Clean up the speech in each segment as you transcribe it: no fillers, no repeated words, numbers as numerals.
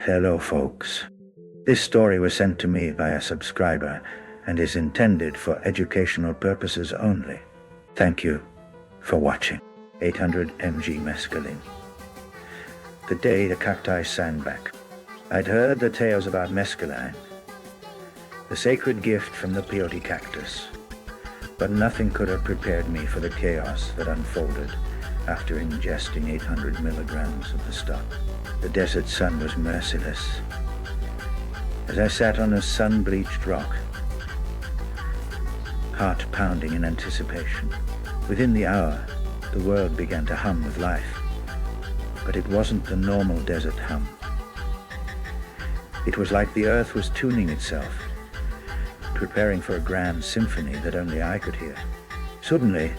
Hello, folks. This story was sent to me by a subscriber and is intended for educational purposes only. Thank you for watching. 800 mg Mescaline. The day the cacti sang back. I'd heard the tales about Mescaline, the sacred gift from the peyote cactus, but nothing could have prepared me for the chaos that unfolded after ingesting 800 milligrams of the stuff. The desert sun was merciless. As I sat on a sun-bleached rock, heart pounding in anticipation, within the hour, the world began to hum with life. But it wasn't the normal desert hum. It was like the earth was tuning itself, preparing for a grand symphony that only I could hear. Suddenly,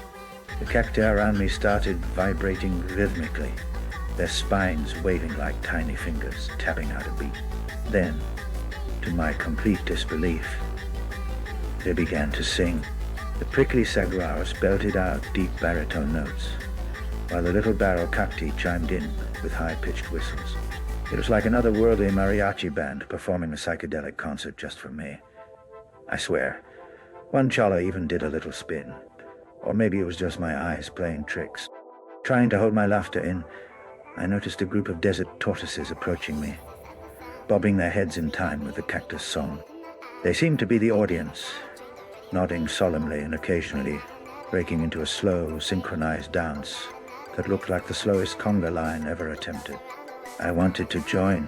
the cacti around me started vibrating rhythmically, their spines waving like tiny fingers, tapping out a beat. Then, to my complete disbelief, they began to sing. The prickly saguaros belted out deep baritone notes, while the little barrel cacti chimed in with high-pitched whistles. It was like another worldly mariachi band performing a psychedelic concert just for me. I swear, one chola even did a little spin. Or maybe it was just my eyes playing tricks. Trying to hold my laughter in, I noticed a group of desert tortoises approaching me, bobbing their heads in time with the cactus song. They seemed to be the audience, nodding solemnly and occasionally breaking into a slow, synchronized dance that looked like the slowest conga line ever attempted. I wanted to join,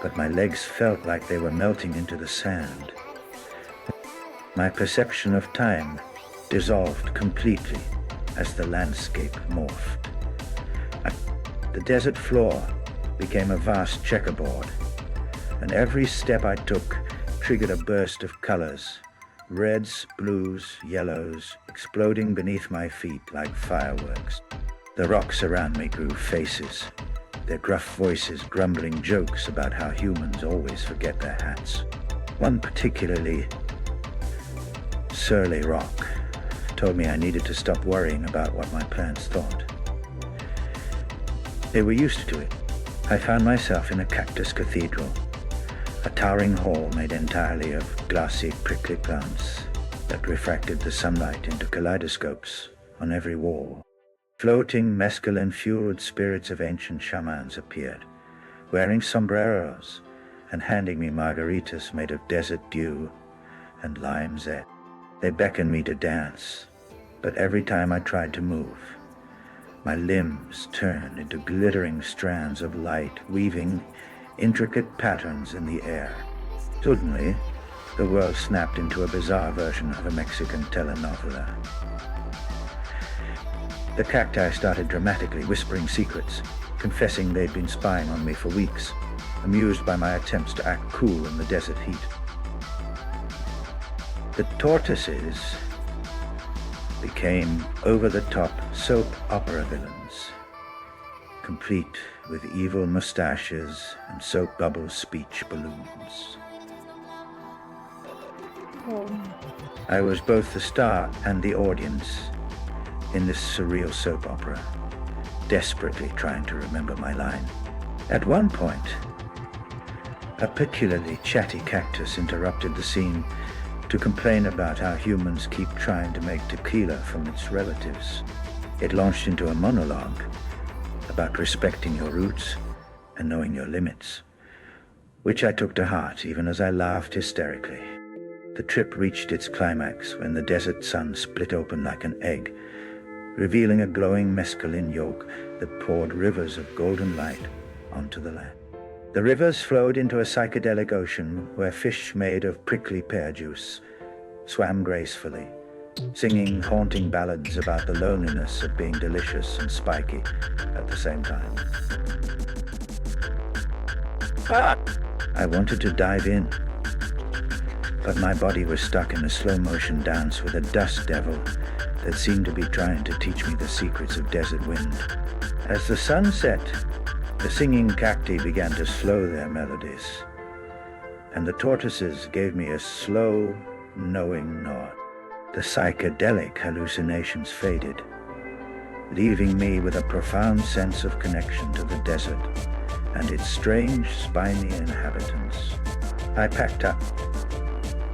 but my legs felt like they were melting into the sand. My perception of time dissolved completely as the landscape morphed. The desert floor became a vast checkerboard, and every step I took triggered a burst of colors, reds, blues, yellows, exploding beneath my feet like fireworks. The rocks around me grew faces, their gruff voices grumbling jokes about how humans always forget their hats. One particularly surly rock told me I needed to stop worrying about what my plants thought. They were used to it. I found myself in a cactus cathedral, a towering hall made entirely of glassy, prickly plants that refracted the sunlight into kaleidoscopes on every wall. Floating mescaline-fueled spirits of ancient shamans appeared, wearing sombreros and handing me margaritas made of desert dew and lime zest. They beckoned me to dance, but every time I tried to move, my limbs turned into glittering strands of light, weaving intricate patterns in the air. Suddenly, the world snapped into a bizarre version of a Mexican telenovela. The cacti started dramatically whispering secrets, confessing they'd been spying on me for weeks, amused by my attempts to act cool in the desert heat. The tortoises became over-the-top soap opera villains, complete with evil mustaches and soap bubble speech balloons. I was both the star and the audience in this surreal soap opera, desperately trying to remember my line. At one point, a peculiarly chatty cactus interrupted the scene to complain about how humans keep trying to make tequila from its relatives. It launched into a monologue about respecting your roots and knowing your limits, which I took to heart even as I laughed hysterically. The trip reached its climax when the desert sun split open like an egg, revealing a glowing mescaline yolk that poured rivers of golden light onto the land. The rivers flowed into a psychedelic ocean where fish made of prickly pear juice swam gracefully, singing haunting ballads about the loneliness of being delicious and spiky at the same time. I wanted to dive in, but my body was stuck in a slow-motion dance with a dust devil that seemed to be trying to teach me the secrets of desert wind. As the sun set, the singing cacti began to slow their melodies, and the tortoises gave me a slow, knowing nod. The psychedelic hallucinations faded, leaving me with a profound sense of connection to the desert and its strange, spiny inhabitants. I packed up,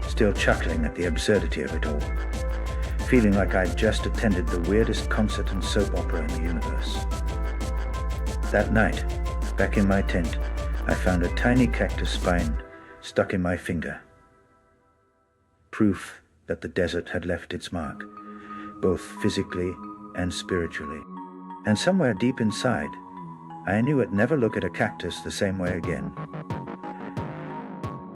still chuckling at the absurdity of it all, feeling like I'd just attended the weirdest concert and soap opera in the universe. That night, back in my tent, I found a tiny cactus spine stuck in my finger. Proof that the desert had left its mark, both physically and spiritually. And somewhere deep inside, I knew I'd never look at a cactus the same way again.